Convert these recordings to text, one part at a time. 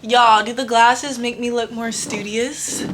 Y'all, do the glasses make me look more studious?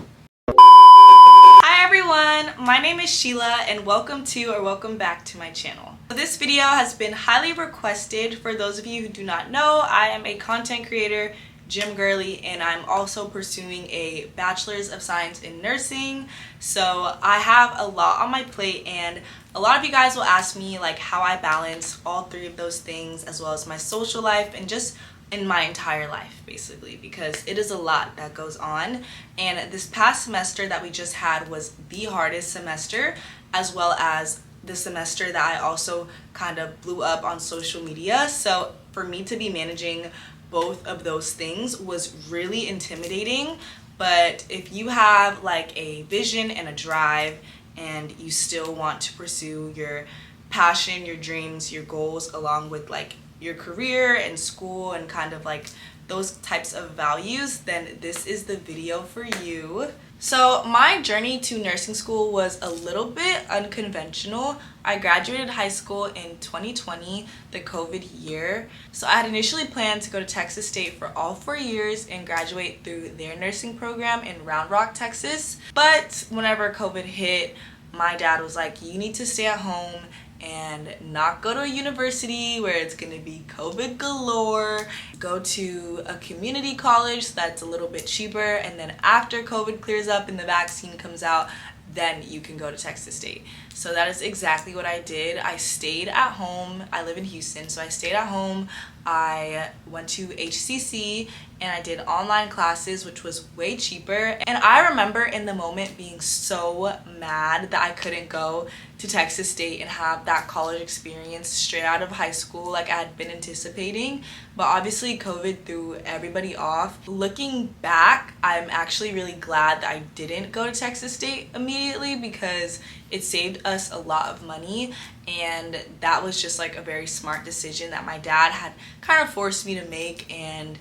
Hi everyone, my name is Sheila and welcome back to my channel. This video has been highly requested. For those of you who do not know, I am a content creator, gym girly, and I'm also pursuing a bachelor's of science in nursing. So I have a lot on my plate, and a lot of you guys will ask me like how I balance all three of those things, as well as my social life and just in my entire life, basically, because it is a lot that goes on. And this past semester that we just had was the hardest semester, as well as the semester that I also kind of blew up on social media. So for me to be managing both of those things was really intimidating. But if you have like a vision and a drive, and you still want to pursue your passion, your dreams, your goals, along with like your career and school and kind of like those types of values, then this is the video for you. So my journey to nursing school was a little bit unconventional. I graduated high school in 2020, the COVID year. So I had initially planned to go to Texas State for all 4 years and graduate through their nursing program in Round Rock, Texas. But whenever COVID hit, my dad was like, you need to stay at home and not go to a university where it's gonna be COVID galore. Go to a community college that's a little bit cheaper, and then after COVID clears up and the vaccine comes out, then you can go to Texas State. So that is exactly what I did. I stayed at home. I live in Houston, so I stayed at home. I went to HCC and I did online classes, which was way cheaper. And I remember in the moment being so mad that I couldn't go to Texas State and have that college experience straight out of high school like I had been anticipating. But obviously COVID threw everybody off. Looking back, I'm actually really glad that I didn't go to Texas State immediately, because it saved us a lot of money, and that was just like a very smart decision that my dad had kind of forced me to make. And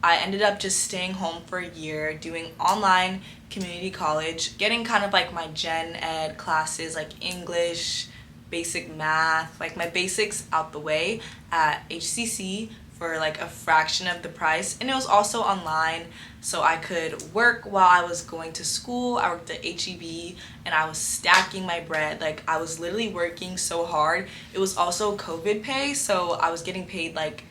I ended up just staying home for a year, doing online community college, getting kind of like my gen ed classes like English, basic math, like my basics out the way at HCC for like a fraction of the price. And it was also online, so I could work while I was going to school. I worked at HEB and I was stacking my bread. Like I was literally working so hard. It was also COVID pay, so I was getting paid like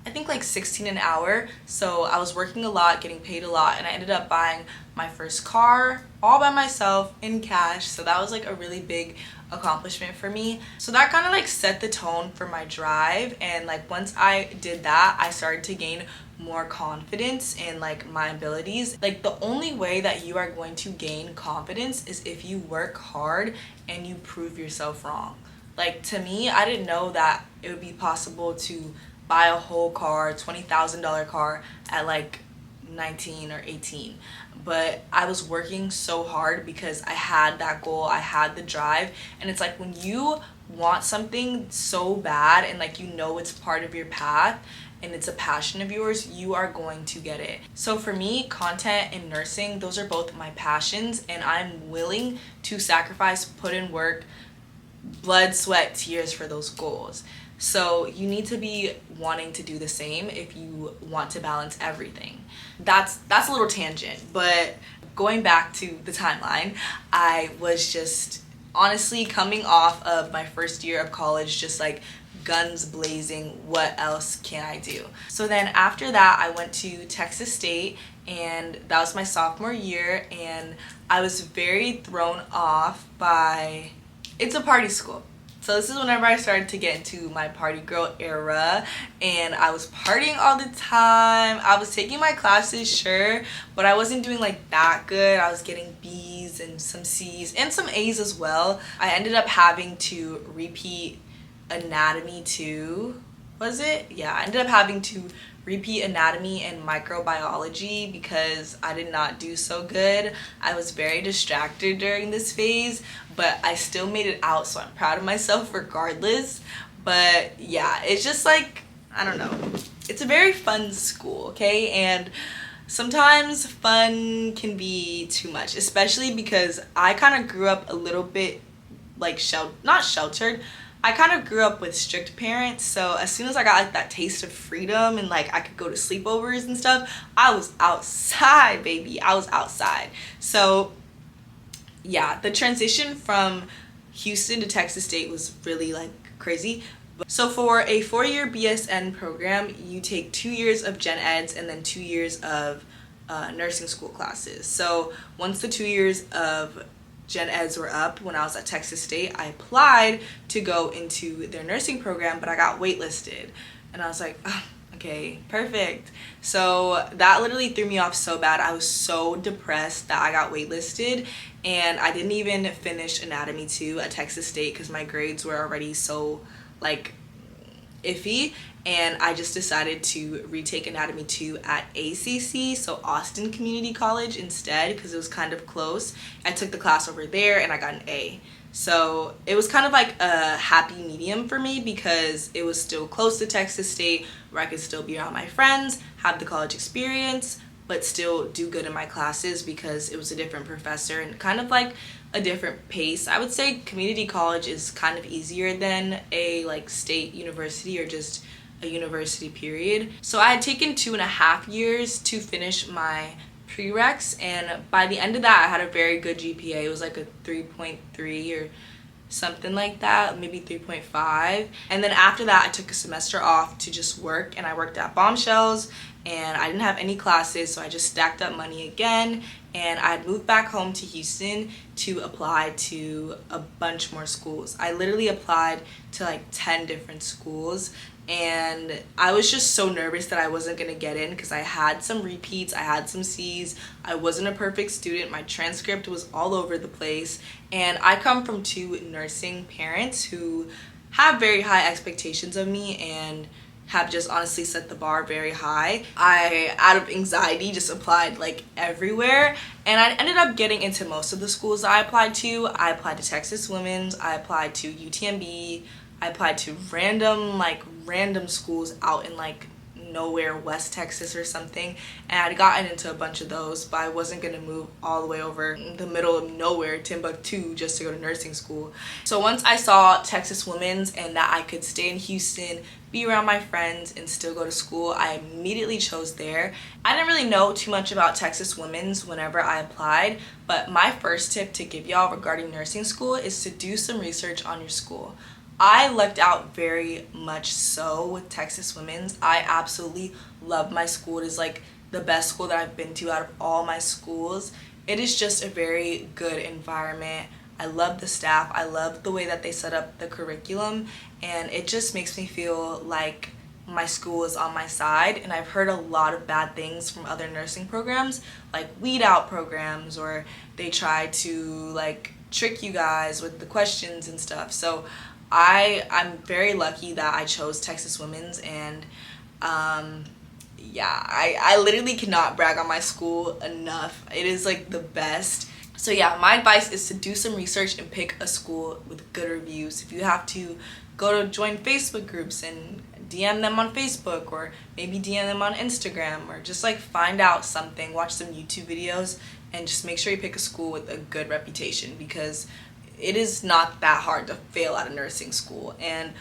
I think like $16 an hour. So I was working a lot, getting paid a lot, and I ended up buying my first car all by myself in cash. So that was like a really big accomplishment for me. So that kind of like set the tone for my drive. And like once I did that, I started to gain more confidence in like my abilities. Like the only way that you are going to gain confidence is if you work hard and you prove yourself wrong. Like to me, I didn't know that it would be possible to buy a whole car, $20,000 car at like 19 or 18. But I was working so hard because I had that goal, I had the drive. And it's like when you want something so bad and like you know it's part of your path and it's a passion of yours, you are going to get it. So for me, content and nursing, those are both my passions, and I'm willing to sacrifice, put in work, blood, sweat, tears for those goals. So you need to be wanting to do the same if you want to balance everything. That's a little tangent, but going back to the timeline, I was just honestly coming off of my first year of college, just like guns blazing, what else can I do? So then after that, I went to Texas State, and that was my sophomore year, and I was very thrown off by, it's a party school. So this is whenever I started to get into my party girl era, and I was partying all the time. I was taking my classes, sure, but I wasn't doing like that good. I was getting B's and some C's and some A's as well. I ended up having to repeat anatomy too. Was it? Yeah, I ended up having to repeat anatomy and microbiology because I did not do so good. I was very distracted during this phase, but I still made it out, so I'm proud of myself regardless. But yeah, it's just like, I don't know. It's a very fun school, okay? And sometimes fun can be too much, especially because I kind of grew up a little bit like not sheltered. I kind of grew up with strict parents, so as soon as I got like that taste of freedom and like I could go to sleepovers and stuff, I was outside, baby. I was outside. So yeah, the transition from Houston to Texas State was really like crazy. So for a 4-year BSN program, you take 2 years of gen eds and then 2 years of nursing school classes. So once the 2 years of gen eds were up when I was at Texas State, I applied to go into their nursing program, but I got waitlisted. And I was like, oh, okay, perfect. So that literally threw me off so bad. I was so depressed that I got waitlisted, and I didn't even finish Anatomy 2 at Texas State because my grades were already so like iffy, and I just decided to retake Anatomy 2 at ACC, so Austin Community College instead, because it was kind of close. I took the class over there and I got an A. So it was kind of like a happy medium for me because it was still close to Texas State where I could still be around my friends, have the college experience, but still do good in my classes because it was a different professor and kind of like a different pace. I would say community college is kind of easier than a like state university or just a university period. So I had taken 2.5 years to finish my prereqs, and by the end of that I had a very good GPA. It was like a 3.3 or something like that, maybe 3.5. And then after that I took a semester off to just work, and I worked at Bombshells, and I didn't have any classes, so I just stacked up money again, and I moved back home to Houston to apply to a bunch more schools. I literally applied to like 10 different schools, and I was just so nervous that I wasn't gonna get in because I had some repeats, I had some C's, I wasn't a perfect student, my transcript was all over the place, and I come from 2 nursing parents who have very high expectations of me and have just honestly set the bar very high. I, out of anxiety, just applied like everywhere, and I ended up getting into most of the schools I applied to. I applied to Texas Women's, I applied to UTMB, I applied to random schools out in like nowhere, West Texas or something, and I'd gotten into a bunch of those, but I wasn't gonna move all the way over the middle of nowhere, Timbuktu, just to go to nursing school. So once I saw Texas Women's and that I could stay in Houston, be around my friends, and still go to school, I immediately chose there. I didn't really know too much about Texas Women's whenever I applied, but my first tip to give y'all regarding nursing school is to do some research on your school. I lucked out very much so with Texas Women's. I absolutely love my school. It is like the best school that I've been to out of all my schools. It is just a very good environment. I love the staff. I love the way that they set up the curriculum, and it just makes me feel like my school is on my side. And I've heard a lot of bad things from other nursing programs, like weed out programs, or they try to like trick you guys with the questions and stuff. So I'm very lucky that I chose Texas Women's, and yeah, I literally cannot brag on my school enough. It is like the best. So yeah, my advice is to do some research and pick a school with good reviews. If you have to go to join Facebook groups and DM them on Facebook, or maybe DM them on Instagram, or just like find out something, watch some YouTube videos, and just make sure you pick a school with a good reputation, because it is not that hard to fail at a nursing school. And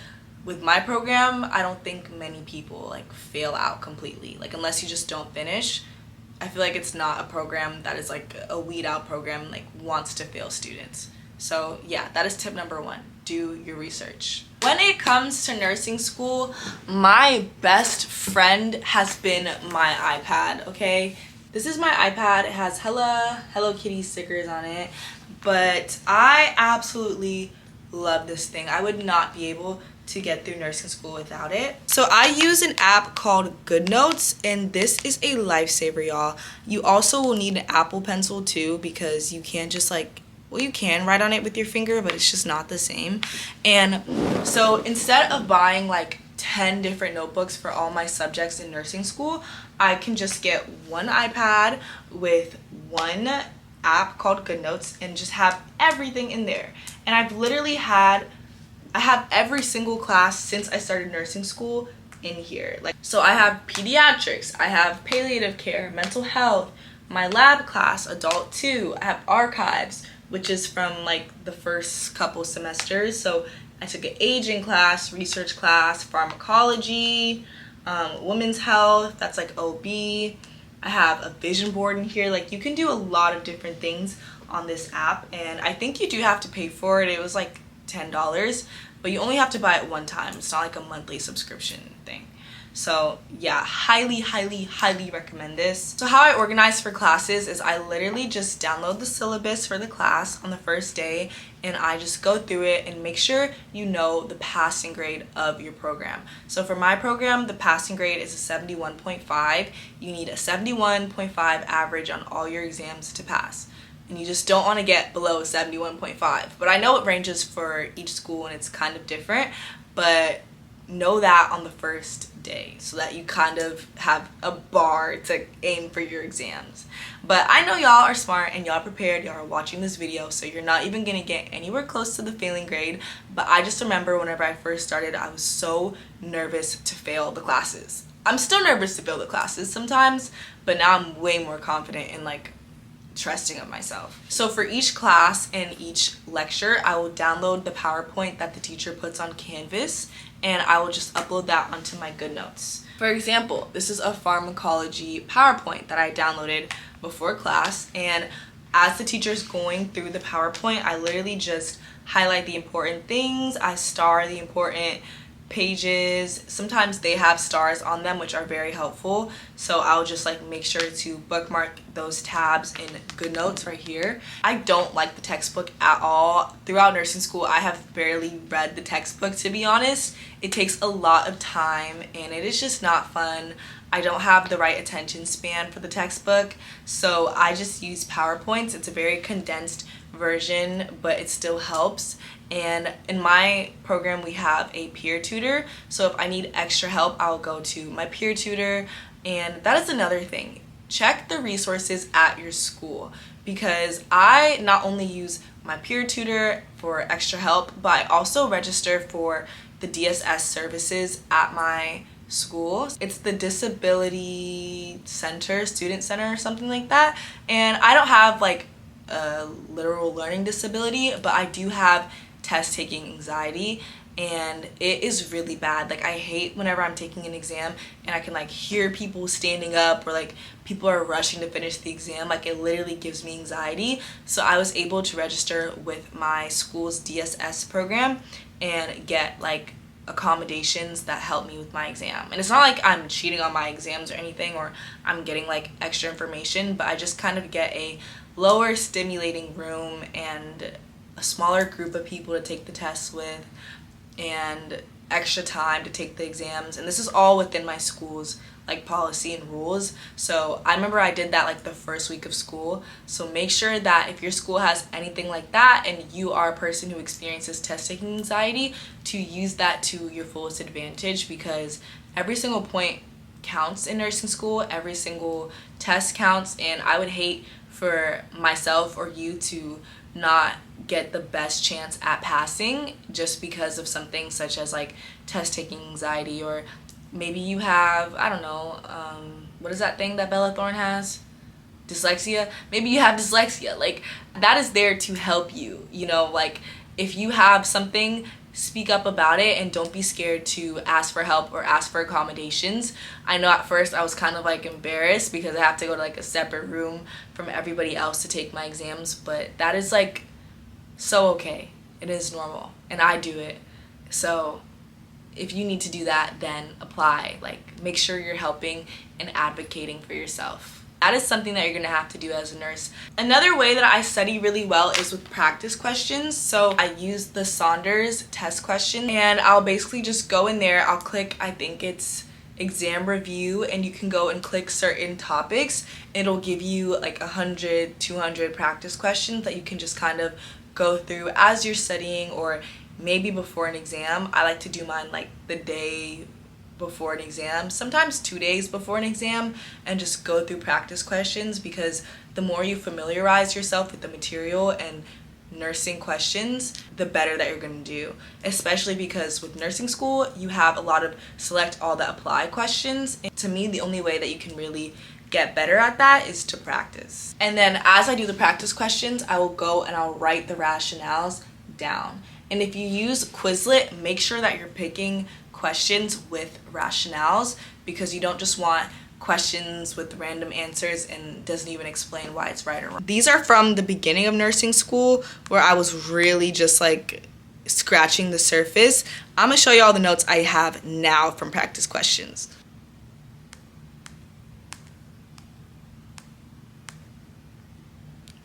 with my program, I don't think many people like fail out completely, like unless you just don't finish. I feel like it's not a program that is like a weed out program, like wants to fail students. So yeah, that is tip number 1. Do your research. When it comes to nursing school, my best friend has been my iPad, okay? This is my iPad. It has Hello Kitty stickers on it, but I absolutely love this thing. I would not be able to get through nursing school without it. So I use an app called GoodNotes, and this is a lifesaver, y'all. You also will need an Apple Pencil too, because you can't just like, well, you can write on it with your finger, but it's just not the same. And so instead of buying like 10 different notebooks for all my subjects in nursing school, I can just get one iPad with one app called GoodNotes and just have everything in there. And I have every single class since I started nursing school in here. Like, so I have pediatrics, I have palliative care, mental health, my lab class, adult 2, I have archives, which is from like the first couple semesters. So I took an aging class, research class, pharmacology, women's health, that's like OB. I have a vision board in here. Like, you can do a lot of different things on this app, and I think you do have to pay for it. It was like $10, but you only have to buy it one time. It's not like a monthly subscription thing. So yeah, highly recommend this. So how I organize for classes is I literally just download the syllabus for the class on the first day, and I just go through it and make sure you know the passing grade of your program. So for my program, the passing grade is a 71.5. You need a 71.5 average on all your exams to pass. And you just don't want to get below 71.5. But I know it ranges for each school and it's kind of different, but know that on the first day so that you kind of have a bar to aim for your exams. But I know y'all are smart and y'all are prepared, y'all are watching this video, so you're not even gonna get anywhere close to the failing grade. But I just remember whenever I first started, I was so nervous to fail the classes. I'm still nervous to fail the classes sometimes, but now I'm way more confident in like trusting of myself. So for each class and each lecture, I will download the PowerPoint that the teacher puts on Canvas, and I will just upload that onto my GoodNotes. For example, this is a pharmacology PowerPoint that I downloaded before class, and as the teacher's going through the PowerPoint, I literally just highlight the important things, I star the important pages. Sometimes they have stars on them, which are very helpful, so I'll just like make sure to bookmark those tabs in GoodNotes right here. I don't like the textbook at all. Throughout nursing school, I have barely read the textbook, to be honest. It takes a lot of time and it is just not fun. I don't have the right attention span for the textbook, so I just use PowerPoints. It's a very condensed version, but it still helps. And in my program, we have a peer tutor, so if I need extra help, I'll go to my peer tutor. And that is another thing. Check the resources at your school, because I not only use my peer tutor for extra help, but I also register for the DSS services at my school. It's the Disability Center, Student Center, or something like that. And I don't have like a literal learning disability, but I do have test taking anxiety, and it is really bad. Like, I hate whenever I'm taking an exam and I can like hear people standing up or like people are rushing to finish the exam. Like, it literally gives me anxiety. So I was able to register with my school's DSS program and get like accommodations that help me with my exam. And it's not like I'm cheating on my exams or anything, or I'm getting like extra information, but I just kind of get a lower stimulating room and a smaller group of people to take the tests with, and extra time to take the exams. And this is all within my school's like policy and rules. So I remember I did that like the first week of school. So make sure that if your school has anything like that and you are a person who experiences test taking anxiety, to use that to your fullest advantage, because every single point counts in nursing school, every single test counts, and I would hate for myself or you to not get the best chance at passing just because of something such as like test taking anxiety. Or maybe you have, I don't know, what is that thing that Bella Thorne has? Dyslexia? Maybe you have dyslexia. Like, that is there to help you, you know. Like, if you have something, speak up about it and don't be scared to ask for help or ask for accommodations. I know at first I was kind of like embarrassed because I have to go to like a separate room from everybody else to take my exams, but that is like so okay. It is normal and I do it. So if you need to do that, then apply. Like, make sure you're helping and advocating for yourself. That is something that you're gonna have to do as a nurse. Another way that I study really well is with practice questions. So I use the Saunders test question, and I'll basically just go in there, I'll click, I think it's exam review, and you can go and click certain topics. It'll give you like 100, 200 practice questions that you can just kind of go through as you're studying, or maybe before an exam. I like to do mine like the day before an exam, sometimes 2 days before an exam, and just go through practice questions, because the more you familiarize yourself with the material and nursing questions, the better that you're going to do. Especially because with nursing school, you have a lot of select all that apply questions. And to me, the only way that you can really get better at that is to practice. And then as I do the practice questions, I will go and I'll write the rationales down. And if you use Quizlet, make sure that you're picking questions with rationales, because you don't just want questions with random answers and doesn't even explain why it's right or wrong. These are from the beginning of nursing school, where I was really just like scratching the surface. I'm gonna show you all the notes I have now from practice questions.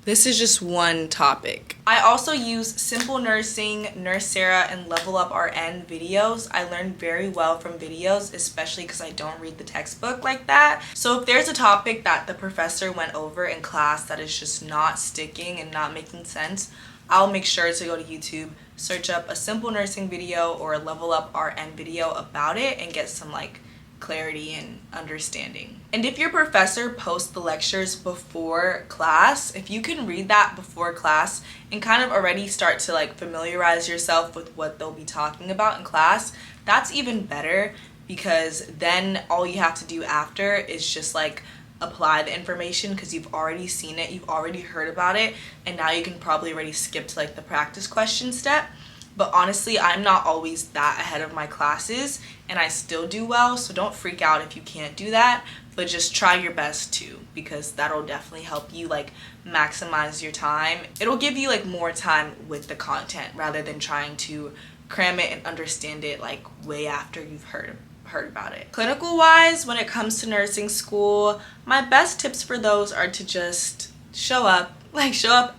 This is just one topic. I also use Simple Nursing, Nurse Sarah, and Level Up RN videos. I learned very well from videos, especially because I don't read the textbook like that. So if there's a topic that the professor went over in class that is just not sticking and not making sense, I'll make sure to go to YouTube, search up a Simple Nursing video or a Level Up RN video about it, and get some like clarity and understanding. And if your professor posts the lectures before class, if you can read that before class and kind of already start to like familiarize yourself with what they'll be talking about in class, that's even better, because then all you have to do after is just like apply the information, because you've already seen it, you've already heard about it, and now you can probably already skip to like the practice question step. But honestly, I'm not always that ahead of my classes, and I still do well, so don't freak out if you can't do that, but just try your best to, because that'll definitely help you like maximize your time. It'll give you like more time with the content rather than trying to cram it and understand it like way after you've heard about it. Clinical wise, when it comes to nursing school, my best tips for those are to just show up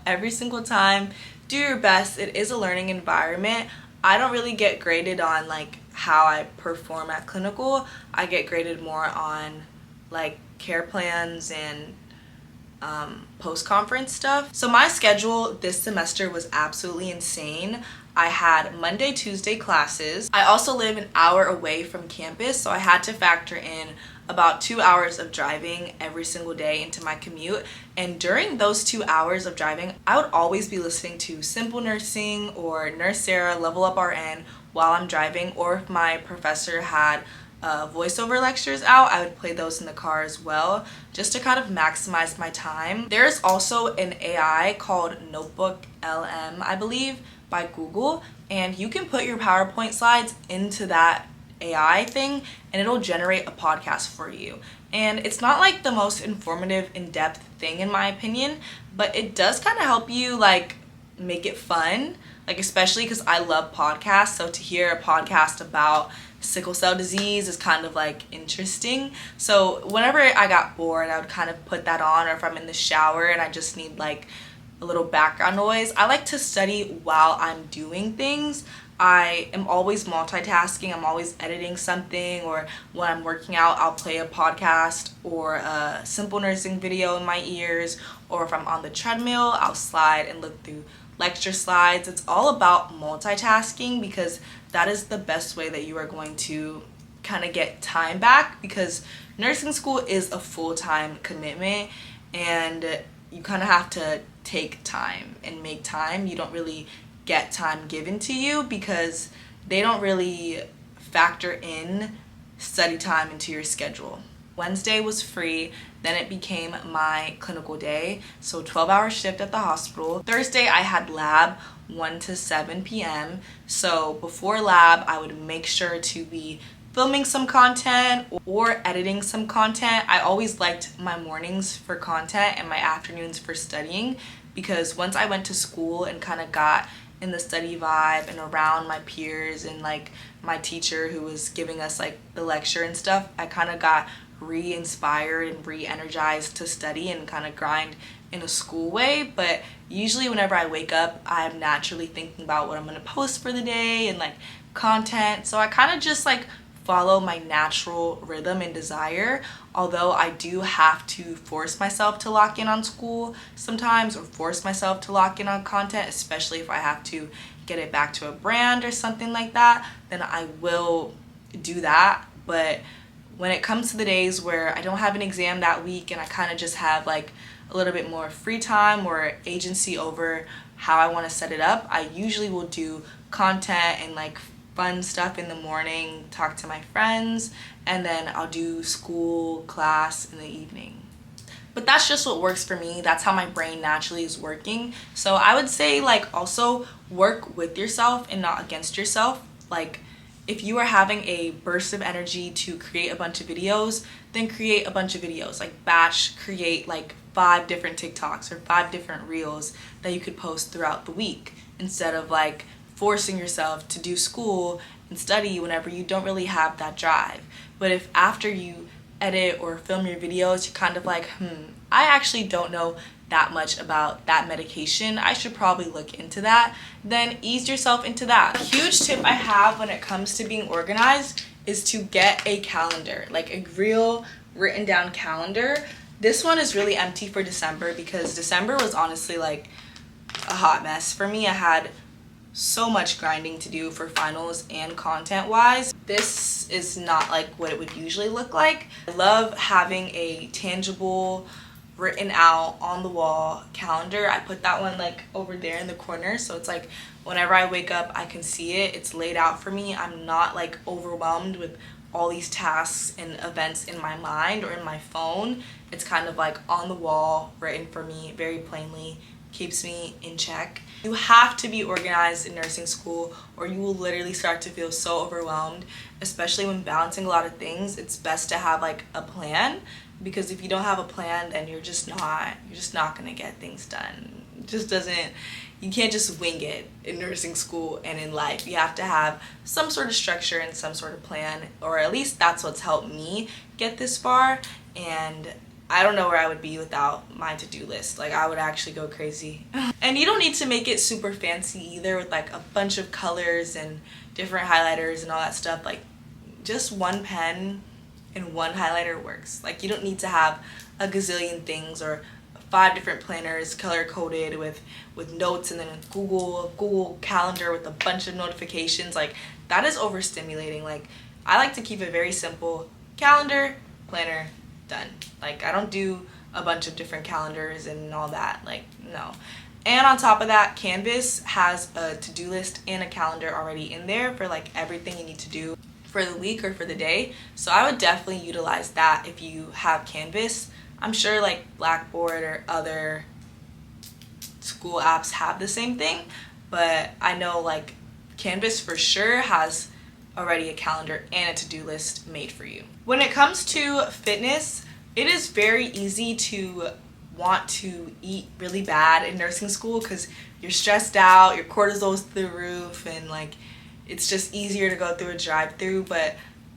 every single time. Do your best. It is a learning environment. I don't really get graded on like how I perform at clinical. I get graded more on like care plans and post-conference stuff. So my schedule this semester was absolutely insane. I had Monday, Tuesday classes. I also live an hour away from campus, so I had to factor in about 2 hours of driving every single day into my commute. And during those 2 hours of driving, I would always be listening to Simple Nursing or Nurse Sarah, Level Up RN while I'm driving, or if my professor had voiceover lectures out, I would play those in the car as well, just to kind of maximize my time. There's also an AI called Notebook LM, I believe, by Google, and you can put your PowerPoint slides into that AI thing and it'll generate a podcast for you. And it's not like the most informative, in-depth thing in my opinion, but it does kind of help you like make it fun, like especially because I love podcasts, so to hear a podcast about sickle cell disease is kind of like interesting. So whenever I got bored, I would kind of put that on, or if I'm in the shower and I just need like a little background noise. I like to study while I'm doing things. I am always multitasking. I'm always editing something, or when I'm working out, I'll play a podcast or a Simple Nursing video in my ears, or if I'm on the treadmill, I'll slide and look through lecture slides. It's all about multitasking, because that is the best way that you are going to kind of get time back, because nursing school is a full-time commitment and you kind of have to take time and make time. You don't really get time given to you because they don't really factor in study time into your schedule. Wednesday was free, then it became my clinical day, so 12-hour shift at the hospital. Thursday I had lab 1 to 7 p.m. So before lab I would make sure to be filming some content or editing some content. I always liked my mornings for content and my afternoons for studying, because once I went to school and kind of got in the study vibe and around my peers and like my teacher who was giving us like the lecture and stuff, I kind of got re-inspired and re-energized to study and kind of grind in a school way. But usually whenever I wake up, I'm naturally thinking about what I'm going to post for the day and like content, so I kind of just like follow my natural rhythm and desire, although I do have to force myself to lock in on school sometimes, or force myself to lock in on content, especially if I have to get it back to a brand or something like that, then I will do that. But when it comes to the days where I don't have an exam that week and I kind of just have like a little bit more free time or agency over how I want to set it up, I usually will do content and like fun stuff in the morning, talk to my friends, and then I'll do school class in the evening. but that's just what works for me. That's how my brain naturally is working. So I would say like also work with yourself and not against yourself. Like if you are having a burst of energy to create a bunch of videos, then create a bunch of videos. Like batch create like 5 different TikToks or 5 different reels that you could post throughout the week, instead of like forcing yourself to do school and study whenever you don't really have that drive. But if after you edit or film your videos, you're kind of like, I actually don't know that much about that medication, I should probably look into that, then ease yourself into that. A huge tip I have when it comes to being organized is to get a calendar, like a real written down calendar. This one is really empty for December because December was honestly like a hot mess for me. I had so much grinding to do for finals and content wise. This is not like what it would usually look like. I love having a tangible, written out on the wall calendar. I put that one like over there in the corner, so it's like whenever I wake up I can see it. It's laid out for me. I'm not like overwhelmed with all these tasks and events in my mind or in my phone. It's kind of like on the wall, written for me very plainly, keeps me in check. You have to be organized in nursing school or you will literally start to feel so overwhelmed, especially when balancing a lot of things. It's best to have like a plan, because if you don't have a plan, then you're just not gonna get things done. It just doesn't, you can't just wing it in nursing school and in life. You have to have some sort of structure and some sort of plan, or at least that's what's helped me get this far. And I don't know where I would be without my to-do list. Like I would actually go crazy. And you don't need to make it super fancy either with like a bunch of colors and different highlighters and all that stuff. Like just one pen and one highlighter works. Like you don't need to have a gazillion things or 5 different planners color coded with notes and then a Google calendar with a bunch of notifications. Like that is overstimulating. Like I like to keep it very simple. Calendar, planner, done. Like I don't do a bunch of different calendars and all that. Like no. And on top of that, Canvas has a to-do list and a calendar already in there for like everything you need to do for the week or for the day. So I would definitely utilize that if you have Canvas. I'm sure like Blackboard or other school apps have the same thing, but I know like Canvas for sure has already a calendar and a to-do list made for you. When it comes to fitness, it is very easy to want to eat really bad in nursing school because you're stressed out, your cortisol's through the roof, and like it's just easier to go through a drive-through. But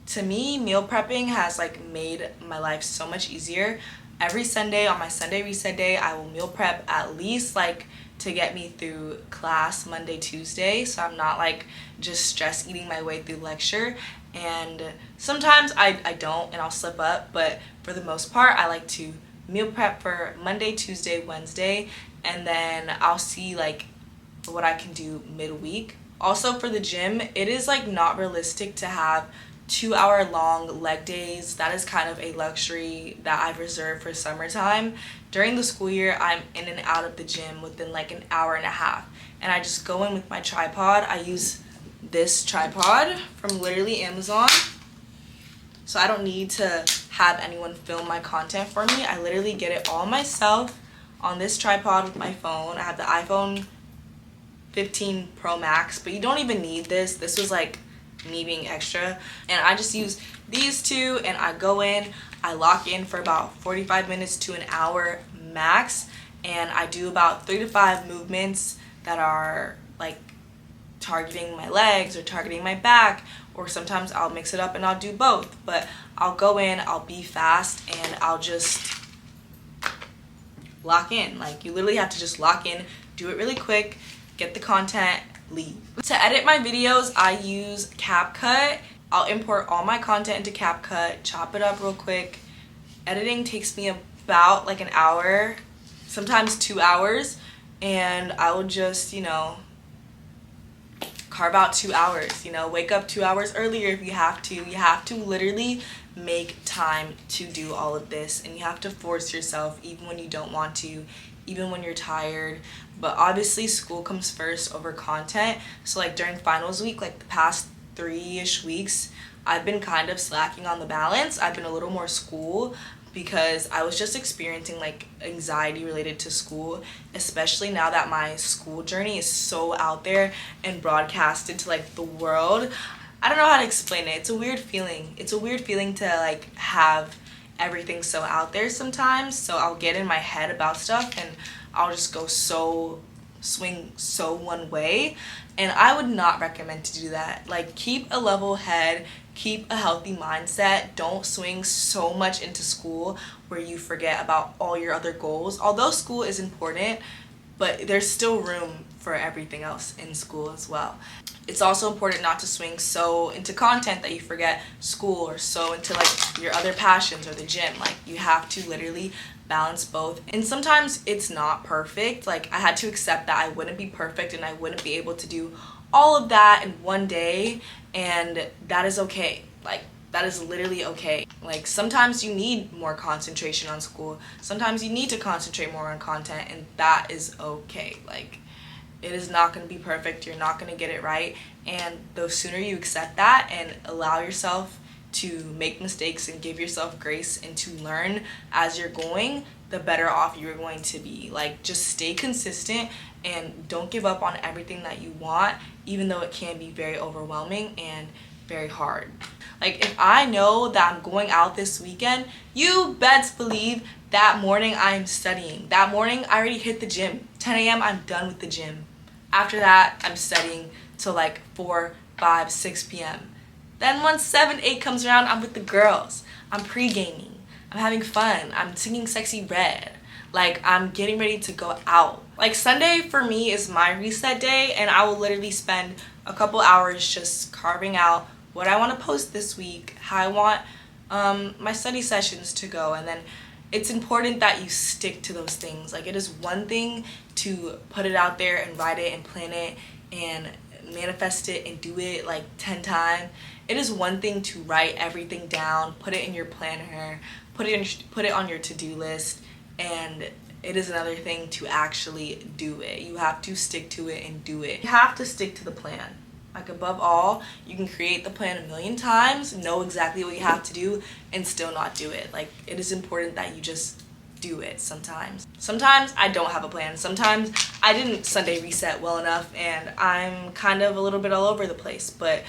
to me, meal prepping has like made my life so much easier. Every Sunday, on my Sunday reset day, I will meal prep at least like to get me through class Monday, Tuesday, so I'm not like just stress eating my way through lecture. And sometimes I don't and I'll slip up, but for the most part I like to meal prep for Monday, Tuesday, Wednesday, and then I'll see like what I can do midweek. Also for the gym, it is like not realistic to have 2-hour-long leg days. That is kind of a luxury that I've reserved for summertime. During the school year, I'm in and out of the gym within like an hour and a half, and I just go in with my tripod. I use this tripod from literally Amazon, so I don't need to have anyone film my content for me. I literally get it all myself on this tripod with my phone. I have the iPhone 15 Pro Max, but you don't even need this. This was like me being extra, and I just use these two and I go in, I lock in for about 45 minutes to an hour max, and I do about 3 to 5 movements that are like targeting my legs or targeting my back, or sometimes I'll mix it up and I'll do both. But I'll go in, I'll be fast, and I'll just lock in. Like you literally have to just lock in, do it really quick, get the content, leave. To edit my videos, I use CapCut. I'll import all my content into CapCut, chop it up real quick. Editing takes me about like an hour, sometimes 2 hours, and I will just, carve out 2 hours, wake up 2 hours earlier if you have to. You have to literally make time to do all of this, and you have to force yourself even when you don't want to, even when you're tired. But obviously school comes first over content. So like during finals week, like the past 3-ish weeks, I've been kind of slacking on the balance. I've been a little more school, because I was just experiencing like anxiety related to school, especially now that my school journey is so out there and broadcasted to like the world. I don't know how to explain it. It's a weird feeling. It's a weird feeling to like have everything so out there sometimes. So I'll get in my head about stuff and I'll just go swing so one way, and I would not recommend to do that. Like, keep a level head, keep a healthy mindset. Don't swing so much into school where you forget about all your other goals. Although school is important, but there's still room for everything else in school as well. It's also important not to swing so into content that you forget school, or so into like your other passions or the gym. Like, you have to literally balance both. And sometimes it's not perfect. Like, I had to accept that I wouldn't be perfect and I wouldn't be able to do all of that in one day, and that is okay. Like, that is literally okay. Like, sometimes you need more concentration on school. Sometimes you need to concentrate more on content, and that is okay. Like, it is not going to be perfect. You're not going to get it right. And the sooner you accept that and allow yourself to make mistakes and give yourself grace and to learn as you're going, the better off you're going to be. Like, just stay consistent and don't give up on everything that you want, even though it can be very overwhelming and very hard. Like, if I know that I'm going out this weekend, you best believe that morning I'm studying. That morning I already hit the gym. 10 a.m. I'm done with the gym. After that, I'm studying till like 4, 5, 6 p.m. Then once 7, 8 comes around, I'm with the girls. I'm pre-gaming. I'm having fun. I'm singing Sexy Red. Like, I'm getting ready to go out. Like, Sunday for me is my reset day, and I will literally spend a couple hours just carving out what I want to post this week, how I want my study sessions to go, and then it's important that you stick to those things. Like, it is one thing to put it out there and write it and plan it and manifest it and do it like 10 times. It is one thing to write everything down, put it in your planner, put it on your to-do list, and it is another thing to actually do it. You have to stick to it and do it. You have to stick to the plan. Like, above all, you can create the plan a million times, know exactly what you have to do, and still not do it. Like, it is important that you just do it sometimes. Sometimes I don't have a plan. Sometimes I didn't Sunday reset well enough, and I'm kind of a little bit all over the place. But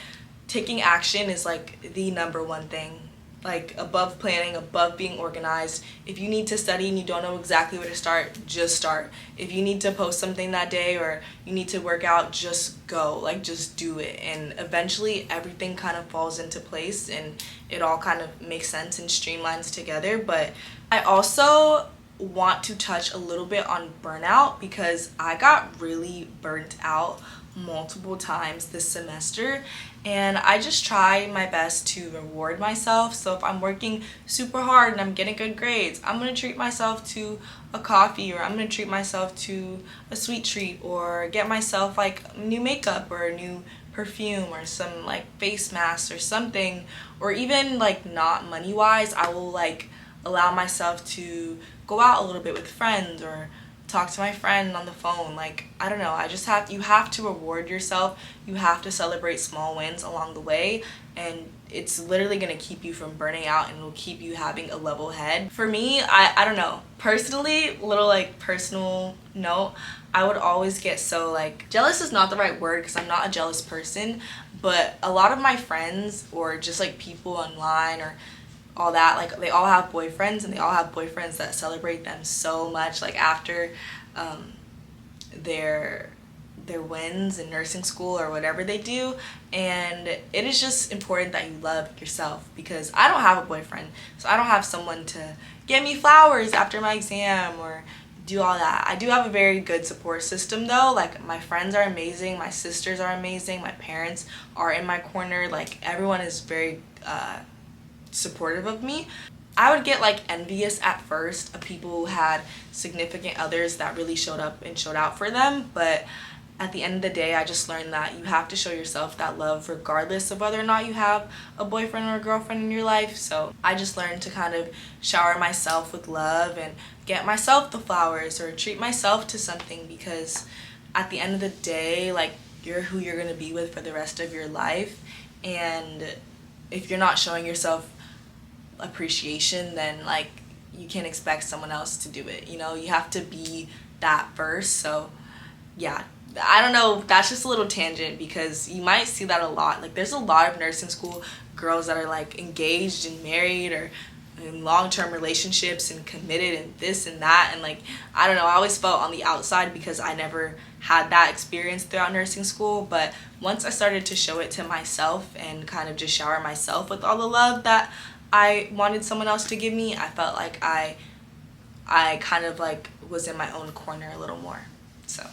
taking action is like the number one thing. Like, above planning, above being organized. If you need to study and you don't know exactly where to start, just start. If you need to post something that day or you need to work out, just go. Like, just do it. And eventually everything kind of falls into place and it all kind of makes sense and streamlines together. But I also want to touch a little bit on burnout, because I got really burnt out multiple times this semester, and I just try my best to reward myself. So if I'm working super hard and I'm getting good grades, I'm gonna treat myself to a coffee, or I'm gonna treat myself to a sweet treat, or get myself like new makeup or a new perfume or some like face mask or something. Or even like not money wise, I will like allow myself to go out a little bit with friends or talk to my friend on the phone. Like, I don't know, you have to reward yourself. You have to celebrate small wins along the way, and it's literally gonna keep you from burning out and it'll keep you having a level head. For me, I don't know, personally, little like personal note, I would always get so like, jealous is not the right word because I'm not a jealous person, but a lot of my friends or just like people online or all that, like, they all have boyfriends, and they all have boyfriends that celebrate them so much, like, after their wins in nursing school or whatever they do. And it is just important that you love yourself, because I don't have a boyfriend, so I don't have someone to get me flowers after my exam or do all that. I do have a very good support system though. Like, my friends are amazing, my sisters are amazing, my parents are in my corner. Like, everyone is very supportive of me. I would get like envious at first of people who had significant others that really showed up and showed out for them, but at the end of the day, I just learned that you have to show yourself that love regardless of whether or not you have a boyfriend or a girlfriend in your life. So I just learned to kind of shower myself with love and get myself the flowers or treat myself to something, because at the end of the day, like, you're who you're gonna be with for the rest of your life, and if you're not showing yourself appreciation, then like, you can't expect someone else to do it. You know, you have to be that first. So yeah, I don't know, that's just a little tangent because you might see that a lot. Like there's a lot of nursing school girls that are like engaged and married or in long-term relationships and committed and this and that, and like I don't know, I always felt on the outside because I never had that experience throughout nursing school. But once I started to show it to myself and kind of just shower myself with all the love that I wanted someone else to give me, I felt like I kind of like was in my own corner a little more. So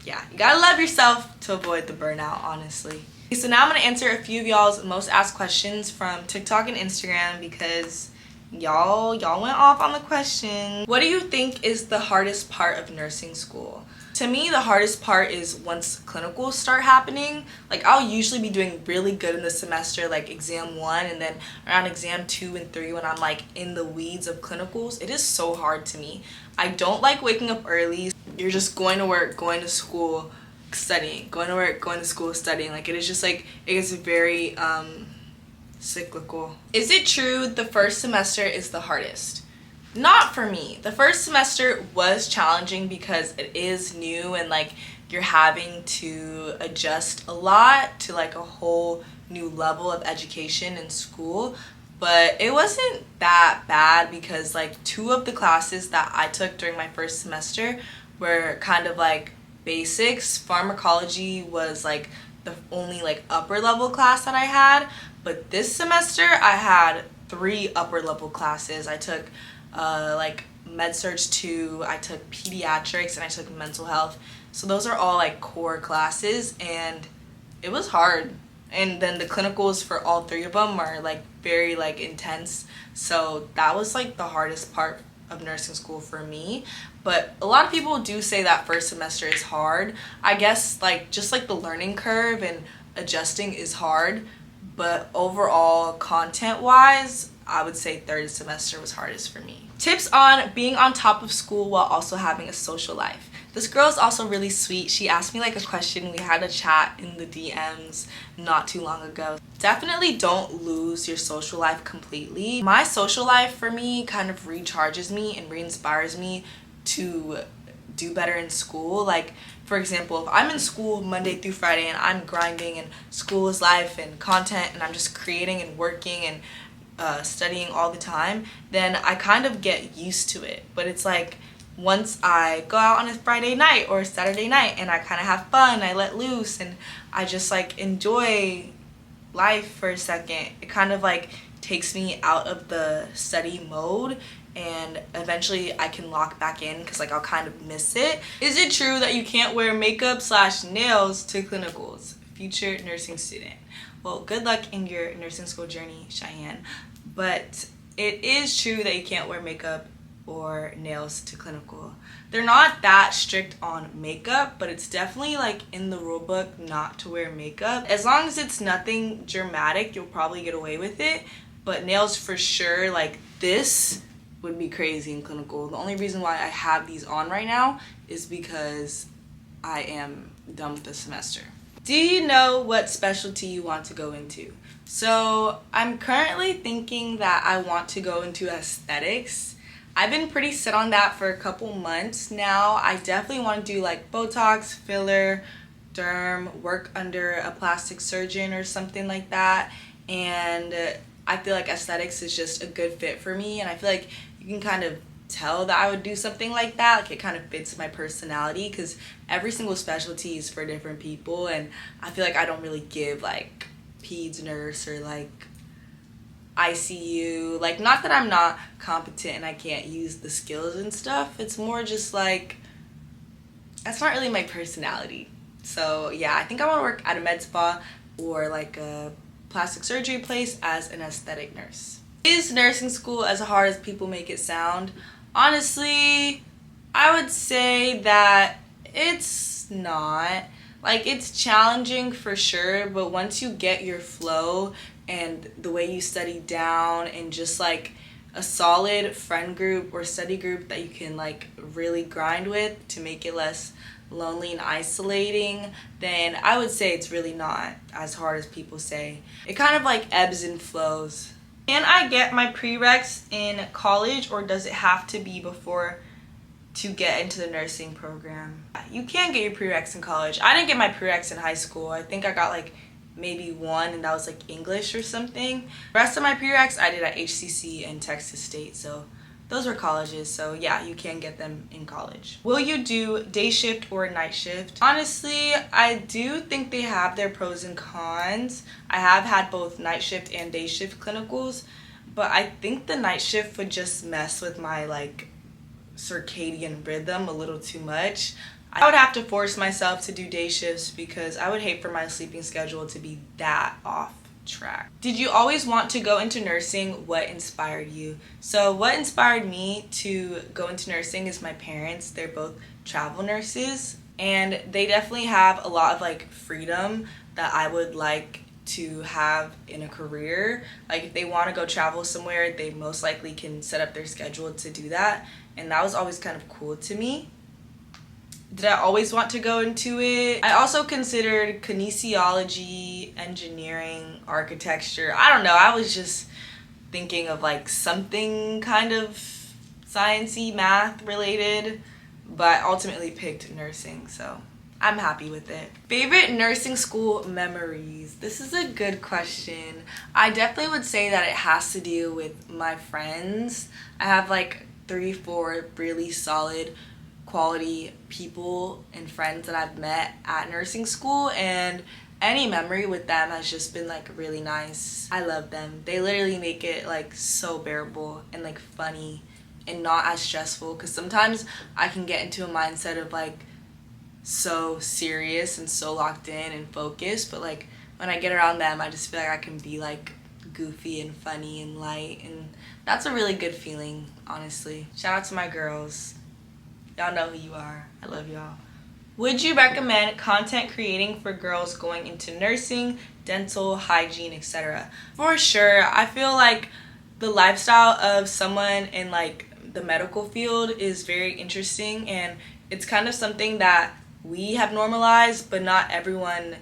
yeah, you gotta love yourself to avoid the burnout, honestly. So now I'm gonna answer a few of y'all's most asked questions from TikTok and Instagram because y'all went off on the question. What do you think is the hardest part of nursing school? To me, the hardest part is once clinicals start happening. Like I'll usually be doing really good in the semester, like exam 1, and then around exam 2 and 3 when I'm like in the weeds of clinicals, it is so hard to me. I don't like waking up early. You're just going to work, going to school, studying, going to work, going to school, studying. Like it is just like, it is very cyclical. Is it true the first semester is the hardest? Not for me. The first semester was challenging because it is new and like you're having to adjust a lot to like a whole new level of education in school. But it wasn't that bad because like 2 of the classes that I took during my first semester were kind of like basics. Pharmacology was like the only like upper level class that I had, but this semester I had 3 upper level classes. I took like med-surg 2, I took pediatrics, and I took mental health. So those are all like core classes and it was hard. And then the clinicals for all 3 of them are like very like intense. So that was like the hardest part of nursing school for me. But a lot of people do say that first semester is hard. I guess like just like the learning curve and adjusting is hard, but overall content wise I would say third semester was hardest for me. Tips on being on top of school while also having a social life. This girl is also really sweet. She asked me like a question. We had a chat in the DMs not too long ago. Definitely don't lose your social life completely. My social life for me kind of recharges me and re-inspires me to do better in school. Like for example, if I'm in school Monday through Friday and I'm grinding and school is life and content and I'm just creating and working and studying all the time, then I kind of get used to it. But it's like once I go out on a Friday night or a Saturday night and I kind of have fun, I let loose and I just like enjoy life for a second, it kind of like takes me out of the study mode and eventually I can lock back in because like I'll kind of miss it. Is it true that you can't wear makeup / nails to clinicals? Future nursing student. Well, good luck in your nursing school journey, Cheyenne. But it is true that you can't wear makeup or nails to clinical. They're not that strict on makeup, but it's definitely like in the rule book not to wear makeup. As long as it's nothing dramatic, you'll probably get away with it. But nails for sure, like this would be crazy in clinical. The only reason why I have these on right now is because I am done with the semester. Do you know what specialty you want to go into? So I'm currently thinking that I want to go into aesthetics. I've been pretty set on that for a couple months now. I definitely want to do like Botox, filler, derm, work under a plastic surgeon or something like that. And I feel like aesthetics is just a good fit for me. And I feel like you can kind of tell that I would do something like that. Like it kind of fits my personality because every single specialty is for different people. And I feel like I don't really give like peds nurse or like ICU, like not that I'm not competent and I can't use the skills and stuff, it's more just like that's not really my personality. So yeah, I think I want to work at a med spa or like a plastic surgery place as an aesthetic nurse. Is nursing school as hard as people make it sound? Honestly, I would say that it's not. Like it's challenging for sure, but once you get your flow and the way you study down and just like a solid friend group or study group that you can like really grind with to make it less lonely and isolating, then I would say it's really not as hard as people say. It kind of like ebbs and flows. Can I get my prereqs in college, or does it have to be before to get into the nursing program? You can get your prereqs in college. I didn't get my prereqs in high school. I think I got like maybe one, and that was like English or something. The rest of my prereqs I did at HCC and Texas State, so those were colleges. So yeah, you can get them in college. Will you do day shift or night shift? Honestly, I do think they have their pros and cons. I have had both night shift and day shift clinicals, but I think the night shift would just mess with my like circadian rhythm a little too much. I would have to force myself to do day shifts because I would hate for my sleeping schedule to be that off track. Did you always want to go into nursing? What inspired you? So what inspired me to go into nursing is my parents. They're both travel nurses, and they definitely have a lot of like freedom that I would like to have in a career. Like if they want to go travel somewhere, they most likely can set up their schedule to do that, and that was always kind of cool to me. Did I always want to go into it? I also considered kinesiology, engineering, architecture. I don't know, I was just thinking of like something kind of science-y, math related, but ultimately picked nursing, so I'm happy with it. Favorite nursing school memories? This is a good question. I definitely would say that it has to do with my friends. I have like 3-4 really solid quality people and friends that I've met at nursing school, and any memory with them has just been like really nice. I love them. They literally make it like so bearable and like funny and not as stressful, because sometimes I can get into a mindset of like so serious and so locked in and focused, but like when I get around them I just feel like I can be like goofy and funny and light, and that's a really good feeling, honestly. Shout out to my girls. Y'all know who you are. I love y'all. Would you recommend content creating for girls going into nursing, dental, hygiene, etc.? For sure. I feel like the lifestyle of someone in like the medical field is very interesting, and it's kind of something that we have normalized, but not everyone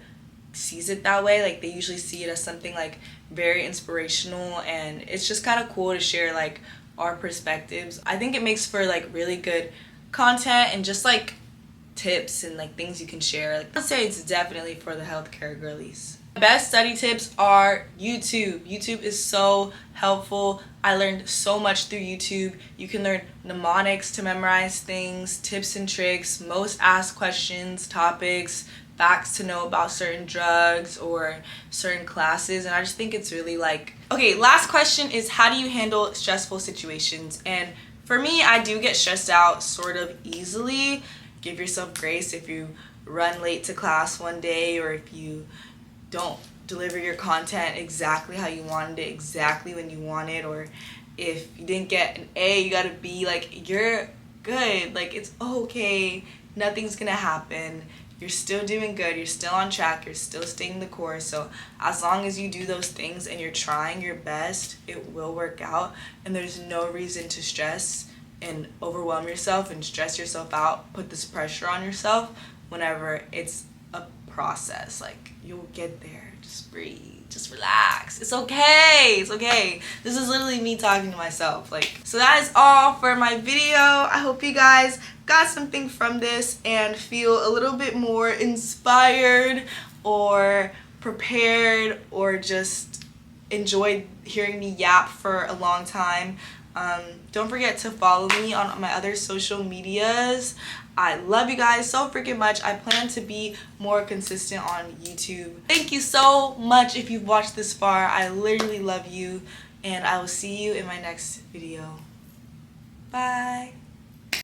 sees it that way. Like they usually see it as something like very inspirational, and it's just kind of cool to share like our perspectives. I think it makes for like really good content and just like tips and like things you can share. Like, I'd say it's definitely for the healthcare girlies. Best study tips are YouTube. YouTube is so helpful. I learned so much through YouTube. You can learn mnemonics to memorize things, tips and tricks, most asked questions, topics, facts to know about certain drugs or certain classes, and I just think it's really like... Okay, last question is, how do you handle stressful situations? And for me, I do get stressed out sort of easily. Give yourself grace if you run late to class one day, or if you don't deliver your content exactly how you wanted it, exactly when you want it, or if you didn't get an A, you got a B. Like, you're good. Like, it's okay. Nothing's gonna happen. You're still doing good. You're still on track. You're still staying the course. So as long as you do those things and you're trying your best, it will work out. And there's no reason to stress and overwhelm yourself and stress yourself out, put this pressure on yourself whenever it's a process. Like, you'll get there. Just breathe. Just relax. It's okay. It's okay. This is literally me talking to myself. Like, so that is all for my video. I hope you guys got something from this and feel a little bit more inspired or prepared, or just enjoyed hearing me yap for a long time. Don't forget to follow me on my other social medias. I love you guys so freaking much. I plan to be more consistent on YouTube. Thank you so much if you've watched this far. I literally love you, and I will see you in my next video.